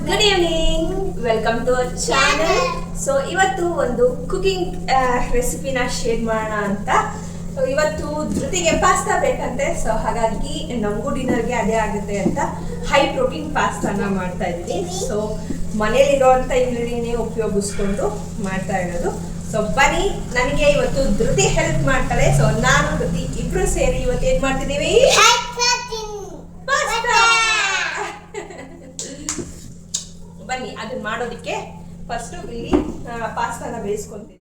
Good evening, welcome to our channel. So ಇವತ್ತು ಒಂದು cooking ರೆಸಿಪಿನ ಶೇರ್ ಮಾಡೋಣ ಅಂತ. ಇವತ್ತು ಧೃತಿಗೆ ಪಾಸ್ತಾ ಬೇಕಂತೆ, ಸೊ ಹಾಗಾಗಿ ನಮಗೂ ಡಿನ್ನರ್ಗೆ ಅದೇ ಆಗುತ್ತೆ ಅಂತ ಹೈ ಪ್ರೋಟೀನ್ ಪಾಸ್ತಾನ ಮಾಡ್ತಾ ಇದ್ದೀನಿ. ಸೊ ಮನೇಲಿರುವಂಥ ಇಂಗ್ರೀಡಿಯನ್ನೇ ಉಪಯೋಗಿಸ್ಕೊಂಡು ಮಾಡ್ತಾ ಇರೋದು. ಸೊ ಬನ್ನಿ, ನನಗೆ ಇವತ್ತು ಧೃತಿ ಹೆಲ್ಪ್ ಮಾಡ್ತಾಳೆ. ಸೊ ನಾನು ಧೃತಿ ಇಬ್ರು ಸೇರಿ ಇವತ್ತು ಏನ್ ಮಾಡ್ತಿದ್ದೀವಿ, ಬನ್ನಿ ಅದನ್ನ ಮಾಡೋದಕ್ಕೆ ಫಸ್ಟ್ ಇಲ್ಲಿ ಪಾಸ್ತಾನ ಬೇಯಿಸ್ಕೊಂತೀನಿ.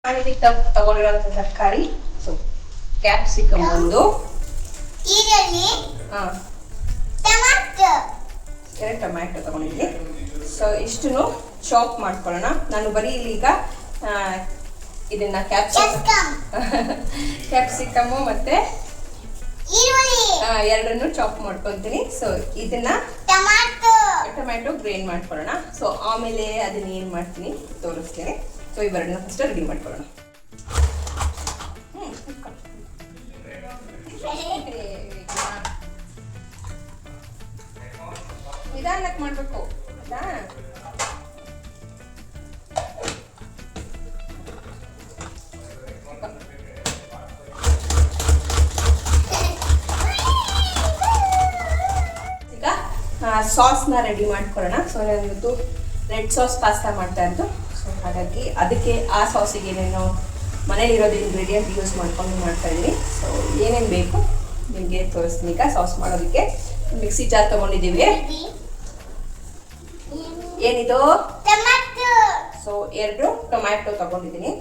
ಮಾಡೋದಕ್ಕೆ ತಗೊಂಡಿರೋಂಥ ತರಕಾರಿ, ಸೊ ಕ್ಯಾಪ್ಸಿಕಮ್ ಒಂದು, ಎರಡು ಟೊಮ್ಯಾಟೊ ತಗೊಂಡಿದ್ದೀನಿ. ಸೊ ಇಷ್ಟನ್ನು ಚಾಪ್ ಮಾಡ್ಕೊಳ್ಳೋಣ. ನಾನು ಬರೀ ಈಗ ಇದನ್ನ ಕ್ಯಾಪ್ಸಿಕಮ್ಮು ಮತ್ತೆ ಎರಡನ್ನು ಚಾಪ್ ಮಾಡ್ಕೊತೀನಿ. ಸೊ ಇದನ್ನ ಟೊಮ್ಯಾಟೊ ಗ್ರೈಂಡ್ ಮಾಡ್ಕೊಳ್ಳೋಣ. ಸೊ ಆಮೇಲೆ ಅದನ್ನ ಏನ್ ಮಾಡ್ತೀನಿ ತೋರಿಸ್ತೇನೆ. ಸೊ ಇವೆರಡನ್ನ ಫಸ್ಟ್ ರೆಡಿ ಮಾಡ್ಕೊಳ್ಳೋಣ. ನಿಧಾನಕ್ಕೆ ಮಾಡ್ಬೇಕು. ಸಾಸ್ನ ರೆಡಿ ಮಾಡ್ಕೊಳ್ಳೋಣ. ಸೊ ನಾನು ಇವತ್ತು ರೆಡ್ ಸಾಸ್ ಪಾಸ್ತಾ ಮಾಡ್ತಾ ಇದ್ದು, ಸೊ ಹಾಗಾಗಿ ಅದಕ್ಕೆ ಆ ಸಾಸಿಗೆ ಏನೇನು ಮನೇಲಿರೋದು ಇಂಗ್ರೀಡಿಯೆಂಟ್ ಯೂಸ್ ಮಾಡ್ಕೊಂಡು ಮಾಡ್ತಾ ಇದ್ದೀನಿ. ಸೊ ಏನೇನು ಬೇಕು ನಿಮಗೆ ತೋರಿಸ್ತೀನಿ. ಈಗ ಸಾಸ್ ಮಾಡೋದಕ್ಕೆ ಮಿಕ್ಸಿ ಜಾರ್ ತಗೊಂಡಿದ್ದೀವಿ. ಏನಿದು, ಸೊ 2 ಟೊಮ್ಯಾಟೊ ತಗೊಂಡಿದ್ದೀನಿ.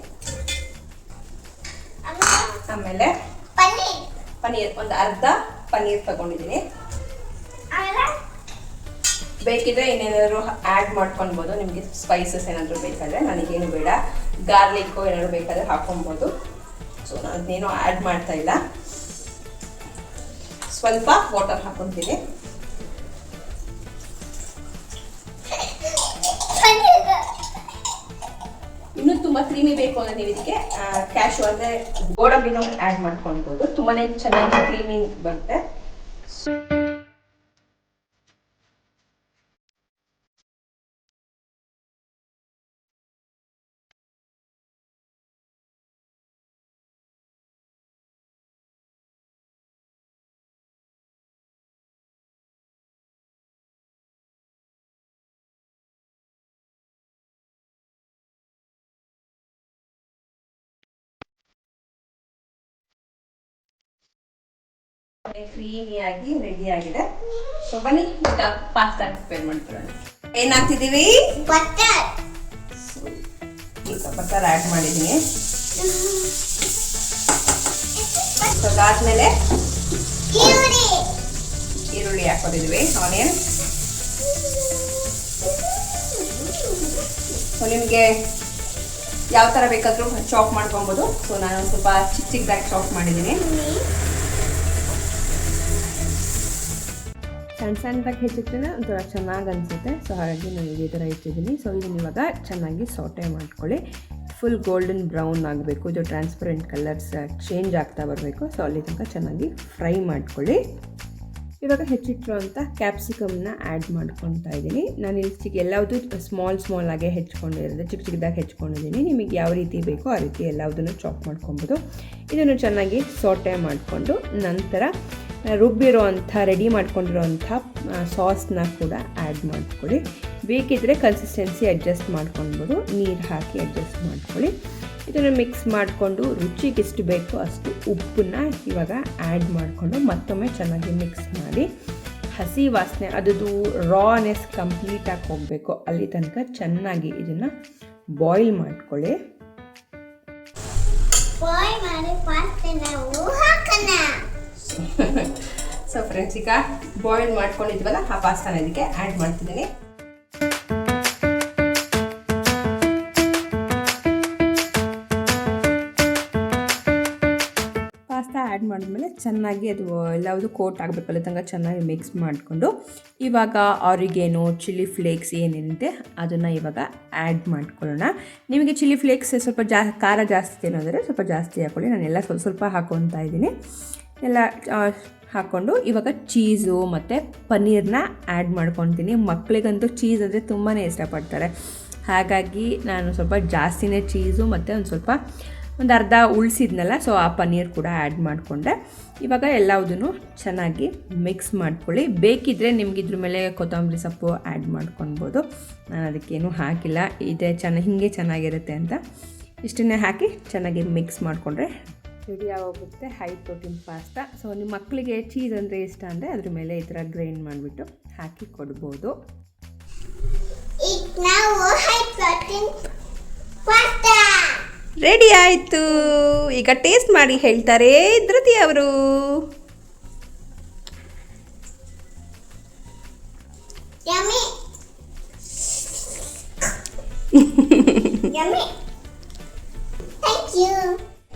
ಆಮೇಲೆ ಪನ್ನೀರ್ ಒಂದು ಅರ್ಧ ಪನ್ನೀರ್ ತಗೊಂಡಿದ್ದೀನಿ. ಬೇಕಿದ್ರೆ ಇನ್ನೇನಾದ್ರು ಆ್ಯಡ್ ಮಾಡ್ಕೊಳ್ಬೋದು, ನಿಮಗೆ ಸ್ಪೈಸಸ್ ಏನಾದರೂ ಬೇಕಾದರೆ. ನನಗೇನು ಬೇಡ, ಗಾರ್ಲಿಕ್ಕು ಏನಾದ್ರು ಬೇಕಾದರೆ ಹಾಕೊಬೋದು. ಸೊ ನಾನು ಅದನ್ನೇನು ಆ್ಯಡ್ ಮಾಡ್ತಾ ಇಲ್ಲ. ಸ್ವಲ್ಪ ವಾಟರ್ ಹಾಕೊತೀನಿ. ಇನ್ನೂ ತುಂಬ ಕ್ರೀಮಿ ಬೇಕು ಅಂದರೆ ನೀವು ಇದಕ್ಕೆ ಕ್ಯಾಶು ಅಂದರೆ ಗೋಡಂಬಿನೂ ಆ್ಯಡ್ ಮಾಡ್ಕೊಳ್ಬೋದು. ತುಂಬಾ ಚೆನ್ನಾಗಿ ಕ್ರೀಮಿ ಬರುತ್ತೆ. ಕ್ರೀಮಿಯಾಗಿ ರೆಡಿ ಆಗಿದೆ. ಸೊ ಬನ್ನಿ ಪಾಸ್ತಾ ಪ್ರಿಪೇರ್ ಮಾಡ್ಕೊಳ್ಳೋಣ. ಏನ್ ಹಾಕ್ತಿದ್ದೀವಿ, ಬಟರ್ ಆ್ಯಡ್ ಮಾಡಿದ್ದೀನಿ. ಸೊ ಅದಾದ್ಮೇಲೆ ಈರುಳ್ಳಿ ಹಾಕೋದಿದ್ವಿ, ಆನಿಯನ್. ಸೊ ನಿಮಗೆ ಯಾವ ಥರ ಬೇಕಾದರೂ ಚಾಪ್ ಮಾಡ್ಕೊಬೋದು. ಸೊ ನಾನು ಸ್ವಲ್ಪ ಚಿಕ್ಕದಾಗಿ ಚಾಪ್ ಮಾಡಿದ್ದೀನಿ. ಸಣ್ಣದಾಗಿ ಹೆಚ್ಚಿದ್ರೆ ಒಂಥರ ಚೆನ್ನಾಗಿ ಅನಿಸುತ್ತೆ. ಸೊ ಹಾಗಾಗಿ ನಾನು ಇದೇ ಥರ ಇಟ್ಟಿದ್ದೀನಿ. ಸೊ ಇದನ್ನು ಇವಾಗ ಚೆನ್ನಾಗಿ ಸೌಟೆ ಮಾಡ್ಕೊಳ್ಳಿ. ಫುಲ್ ಗೋಲ್ಡನ್ ಬ್ರೌನ್ ಆಗಬೇಕು. ಇದು ಟ್ರಾನ್ಸ್ಪರೆಂಟ್ ಕಲರ್ಸ್ ಚೇಂಜ್ ಆಗ್ತಾ ಬರಬೇಕು. ಸೊ ಅಲ್ಲಿ ತನಕ ಚೆನ್ನಾಗಿ ಫ್ರೈ ಮಾಡ್ಕೊಳ್ಳಿ. ಇವಾಗ ಹೆಚ್ಚಿಟ್ಟಿರುವಂಥ ಕ್ಯಾಪ್ಸಿಕಮ್ನ ಆ್ಯಡ್ ಮಾಡ್ಕೊತಾ ಇದ್ದೀನಿ. ನಾನು ಇಲ್ಲಿ ಎಲ್ಲವುದು ಸ್ಮಾಲ್ ಆಗಿ ಹೆಚ್ಕೊಂಡಿರೋದು, ಚಿಕ್ಕದಾಗಿ ಹೆಚ್ಕೊಂಡಿದ್ದೀನಿ. ನಿಮಗೆ ಯಾವ ರೀತಿ ಬೇಕೋ ಆ ರೀತಿ ಎಲ್ಲದನ್ನು ಚಾಪ್ ಮಾಡ್ಕೊಬೋದು. ಇದನ್ನು ಚೆನ್ನಾಗಿ ಸೌಟೆ ಮಾಡಿಕೊಂಡು ನಂತರ ರುಬ್ಬಿರೋವಂಥ ರೆಡಿ ಮಾಡ್ಕೊಂಡಿರೋವಂಥ ಸಾಸ್ನ ಕೂಡ ಆ್ಯಡ್ ಮಾಡ್ಕೊಳ್ಳಿ. ಬೇಕಿದ್ದರೆ ಕನ್ಸಿಸ್ಟೆನ್ಸಿ ಅಡ್ಜಸ್ಟ್ ಮಾಡ್ಕೊಳ್ಬೋದು, ನೀರು ಹಾಕಿ ಅಡ್ಜಸ್ಟ್ ಮಾಡ್ಕೊಳ್ಳಿ. ಇದನ್ನು ಮಿಕ್ಸ್ ಮಾಡಿಕೊಂಡು ರುಚಿಗೆ ಎಷ್ಟು ಬೇಕೋ ಅಷ್ಟು ಉಪ್ಪನ್ನ ಇವಾಗ ಆ್ಯಡ್ ಮಾಡಿಕೊಂಡು ಮತ್ತೊಮ್ಮೆ ಚೆನ್ನಾಗಿ ಮಿಕ್ಸ್ ಮಾಡಿ ಹಸಿ ವಾಸನೆ ಅದದು ರಾನೆಸ್ ಕಂಪ್ಲೀಟಾಗಿ ಹೋಗಬೇಕು. ಅಲ್ಲಿ ತನಕ ಚೆನ್ನಾಗಿ ಇದನ್ನು ಬಾಯ್ಲ್ ಮಾಡ್ಕೊಳ್ಳಿ. ಸೊ ಫ್ರೆಂಡ್ಸ್, ಈಗ ಬಾಯ್ಲ್ ಮಾಡ್ಕೊಂಡಿದ್ವಲ್ಲ ಆ ಪಾಸ್ತಾನ ಇದಕ್ಕೆ ಆ್ಯಡ್ ಮಾಡ್ತಿದ್ದೀನಿ. ಪಾಸ್ತಾ ಆ್ಯಡ್ ಮಾಡಿದ್ಮೇಲೆ ಚೆನ್ನಾಗಿ ಅದು ಎಲ್ಲವುದು ಕೋಟ್ ಆಗಬೇಕಲ್ಲ ತನಕ ಚೆನ್ನಾಗಿ ಮಿಕ್ಸ್ ಮಾಡಿಕೊಂಡು ಇವಾಗ ಆರಿಗೇನೋ ಚಿಲ್ಲಿ ಫ್ಲೇಕ್ಸ್ ಏನೇನಿದೆ ಅದನ್ನು ಇವಾಗ ಆ್ಯಡ್ ಮಾಡ್ಕೊಳ್ಳೋಣ. ನಿಮಗೆ ಚಿಲ್ಲಿ ಫ್ಲೇಕ್ಸ್ ಸ್ವಲ್ಪ ಖಾರ ಜಾಸ್ತಿ ಅನ್ನೋದರೆ ಸ್ವಲ್ಪ ಜಾಸ್ತಿ ಹಾಕ್ಕೊಳ್ಳಿ. ನಾನೆಲ್ಲ ಸ್ವಲ್ಪ ಸ್ವಲ್ಪ ಹಾಕ್ಕೊತಾ ಇದ್ದೀನಿ. ಎಲ್ಲ ಹಾಕ್ಕೊಂಡು ಇವಾಗ ಚೀಸು ಮತ್ತು ಪನ್ನೀರನ್ನ ಆ್ಯಡ್ ಮಾಡ್ಕೊತೀನಿ. ಮಕ್ಕಳಿಗಂತೂ ಚೀಸ್ ಅಂದರೆ ತುಂಬಾ ಇಷ್ಟಪಡ್ತಾರೆ. ಹಾಗಾಗಿ ನಾನು ಸ್ವಲ್ಪ ಜಾಸ್ತಿನೇ ಚೀಸು ಮತ್ತು ಒಂದು ಅರ್ಧ ಉಳಿಸಿದ್ನಲ್ಲ, ಸೊ ಆ ಪನ್ನೀರ್ ಕೂಡ ಆ್ಯಡ್ ಮಾಡಿಕೊಂಡೆ. ಇವಾಗ ಎಲ್ಲದನ್ನು ಚೆನ್ನಾಗಿ ಮಿಕ್ಸ್ ಮಾಡ್ಕೊಳ್ಳಿ. ಬೇಕಿದ್ದರೆ ನಿಮ್ಗೆ ಇದ್ರ ಮೇಲೆ ಕೊತ್ತಂಬರಿ ಸೊಪ್ಪು ಆ್ಯಡ್ ಮಾಡ್ಕೊಳ್ಬೋದು. ನಾನು ಅದಕ್ಕೇನು ಹಾಕಿಲ್ಲ, ಇದೆ ಹೀಗೆ ಚೆನ್ನಾಗಿರುತ್ತೆ ಅಂತ ಇಷ್ಟನ್ನೇ ಹಾಕಿ ಚೆನ್ನಾಗಿ ಮಿಕ್ಸ್ ಮಾಡಿಕೊಂಡ್ರೆ ರೆಡಿ ಆಗೋಗುತ್ತೆ ಹೈ ಪ್ರೋಟೀನ್ ಪಾಸ್ತಾ. ಸೊ ನಿಮ್ಮ ಮಕ್ಕಳಿಗೆ ಚೀಸ್ ಅಂದರೆ ಇಷ್ಟ ಅಂದರೆ ಅದ್ರ ಮೇಲೆ ಈ ಥರ ಗ್ರೈಂಡ್ ಮಾಡಿಬಿಟ್ಟು ಹಾಕಿ ಕೊಡ್ಬೋದು. ರೆಡಿ ಆಯಿತು. ಈಗ ಟೇಸ್ಟ್ ಮಾಡಿ ಹೇಳ್ತಾರೆ ಧೃತಿ ಅವರು.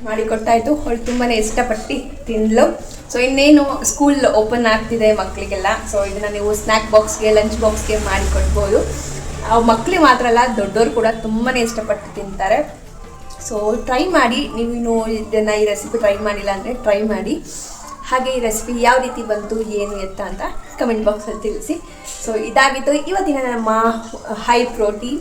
ಮಾಡಿಕೊಟ್ಟಾಯಿತು. ಅವಳು ತುಂಬಾ ಇಷ್ಟಪಟ್ಟು ತಿಂದಳು. ಸೊ ಇನ್ನೇನು ಸ್ಕೂಲ್ ಓಪನ್ ಆಗ್ತಿದೆ ಮಕ್ಕಳಿಗೆಲ್ಲ. ಸೊ ಇದನ್ನು ನೀವು ಸ್ನ್ಯಾಕ್ ಬಾಕ್ಸ್ಗೆ, ಲಂಚ್ ಬಾಕ್ಸ್ಗೆ ಮಾಡಿಕೊಡ್ಬೋದು. ಮಕ್ಕಳಿಗೆ ಮಾತ್ರ ಅಲ್ಲ, ದೊಡ್ಡವರು ಕೂಡ ತುಂಬಾ ಇಷ್ಟಪಟ್ಟು ತಿಂತಾರೆ. ಸೊ ಟ್ರೈ ಮಾಡಿ. ನೀವು ಈ ರೆಸಿಪಿ ಟ್ರೈ ಮಾಡಿಲ್ಲ ಅಂದರೆ ಟ್ರೈ ಮಾಡಿ. ಹಾಗೆ ಈ ರೆಸಿಪಿ ಯಾವ ರೀತಿ ಬಂತು, ಏನು ಎತ್ತ ಅಂತ ಕಮೆಂಟ್ ಬಾಕ್ಸಲ್ಲಿ ತಿಳಿಸಿ. ಸೊ ಇದಾಗಿತ್ತು ಇವತ್ತಿನ ನಮ್ಮ high protein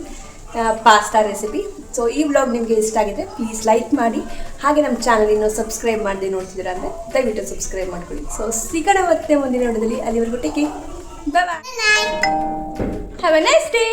pasta recipe. So ಈ ವ್ಲಾಗ್ ನಿಮಗೆ ಇಷ್ಟ ಆಗಿದೆ ಪ್ಲೀಸ್ ಲೈಕ್ ಮಾಡಿ. ಹಾಗೆ ನಮ್ಮ ಚಾನಲ್ ಇನ್ನೂ ಸಬ್ಸ್ಕ್ರೈಬ್ ಮಾಡದೆ ನೋಡ್ತಿದ್ದೀರಾ ಅಂದರೆ ದಯವಿಟ್ಟು ಸಬ್ಸ್ಕ್ರೈಬ್ ಮಾಡ್ಕೊಳ್ಳಿ. ಸೊ ಸಿಗೋಣ ಮತ್ತೆ ಮುಂದಿನ ವಿಡಿಯೋದಲ್ಲಿ. ಅಲ್ಲಿವರೆಗೂ take care. Bye bye. Have a nice day.